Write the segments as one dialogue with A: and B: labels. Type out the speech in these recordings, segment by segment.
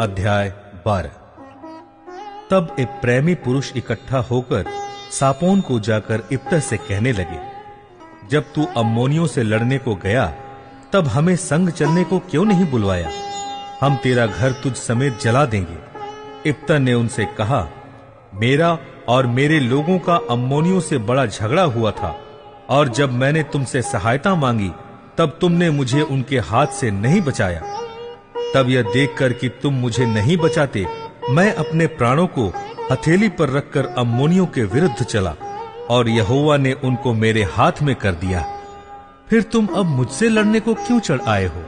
A: अध्याय 12। तब एक प्रेमी पुरुष इकट्ठा होकर सापोन को जाकर इप्तह से कहने लगे, जब तू अम्मोनियों से लड़ने को गया तब हमें संग चलने को क्यों नहीं बुलवाया? हम तेरा घर तुझ समेत जला देंगे। इप्तह ने उनसे कहा, मेरा और मेरे लोगों का अम्मोनियों से बड़ा झगड़ा हुआ था, और जब मैंने तुमसे सहायता मांगी तब तुमने मुझे उनके हाथ से नहीं बचाया। तब यह देखकर कि तुम मुझे नहीं बचाते, मैं अपने प्राणों को हथेली पर रखकर अम्मोनियों के विरुद्ध चला, और यहोवा ने उनको मेरे हाथ में कर दिया। फिर तुम अब मुझसे लड़ने को क्यों चढ़ आए हो?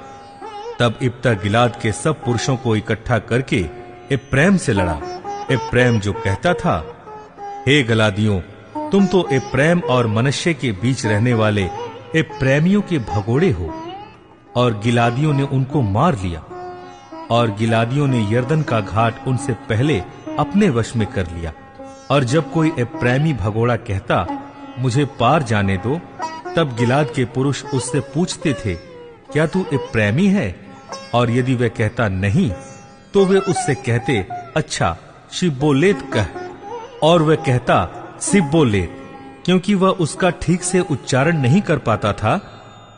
A: तब इप्तह गिलाद के सब पुरुषों को इकट्ठा करके एप्रैम से लड़ा। एप्रैम जो कहता था, हे गलादियों, तुम तो एप्रैम और मनश्शे के बीच रहने वाले एप्रैमियों के भगोड़े हो। और गिलादियों ने उनको मार लिया, और गिलादियों ने यरदन का घाट उनसे पहले अपने वश में कर लिया। और जब कोई एप्रैमी भगोड़ा कहता, मुझे पार जाने दो, तब गिलाद के पुरुष उससे पूछते थे, क्या तू एप्रैमी है? और यदि वह कहता नहीं, तो वे उससे कहते, अच्छा शिब्बोलेत कह। और वह कहता, सिब्बोलेत, क्योंकि वह उसका ठीक से उच्चारण नहीं कर पाता था।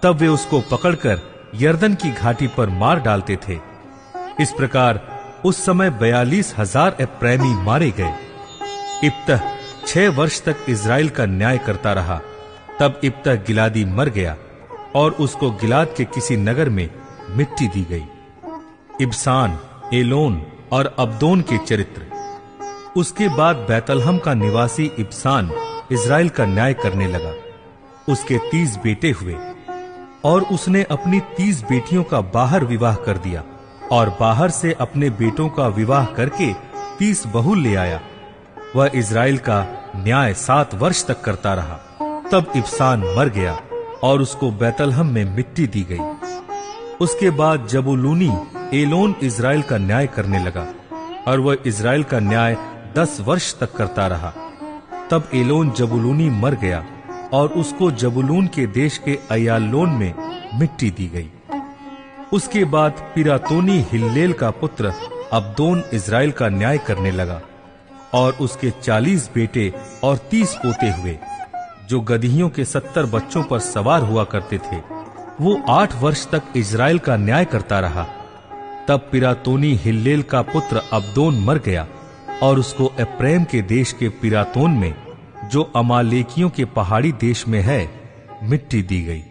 A: तब वे उसको पकड़कर यरदन की घाटी पर मार डालते थे। इस प्रकार उस समय 42,000 एप्रैमी मारे गए। इप्तह 6 वर्ष तक इज़राइल का न्याय करता रहा। तब इप्तह गिलादी मर गया, और उसको गिलाद के किसी नगर में मिट्टी दी गई। इब्सान, एलोन और अब्दोन के चरित्र। उसके बाद बैतलहम का निवासी इब्सान इज़राइल का न्याय करने लगा। उसके 30 बेटे हुए, और उसने अपनी 30 बेटियों का बाहर विवाह कर दिया, और बाहर से अपने बेटों का विवाह करके 30 बहू ले आया। वह इज़राइल का न्याय 7 वर्ष तक करता रहा। तब इब्सान मर गया, और उसको बैतलहम में मिट्टी दी गई। उसके बाद जबूलूनी एलोन इज़राइल का न्याय करने लगा, और वह इज़राइल का न्याय 10 वर्ष तक करता रहा। तब एलोन जबूलूनी मर गया, और उसको जबूलून के देश के अय्यालोन में मिट्टी दी गई। उसके बाद पिरातोनी हिल्लेल का पुत्र अब्दोन इज़राइल का न्याय करने लगा, और उसके 40 बेटे और 30 पोते हुए, जो गदहियों के 70 बच्चों पर सवार हुआ करते थे। वो 8 वर्ष तक इज़राइल का न्याय करता रहा। तब पिरातोनी हिल्लेल का पुत्र अब्दोन मर गया, और उसको एप्रैम के देश के पिरातोन में, जो अमालेकियों के पहाड़ी देश में है, मिट्टी दी गई।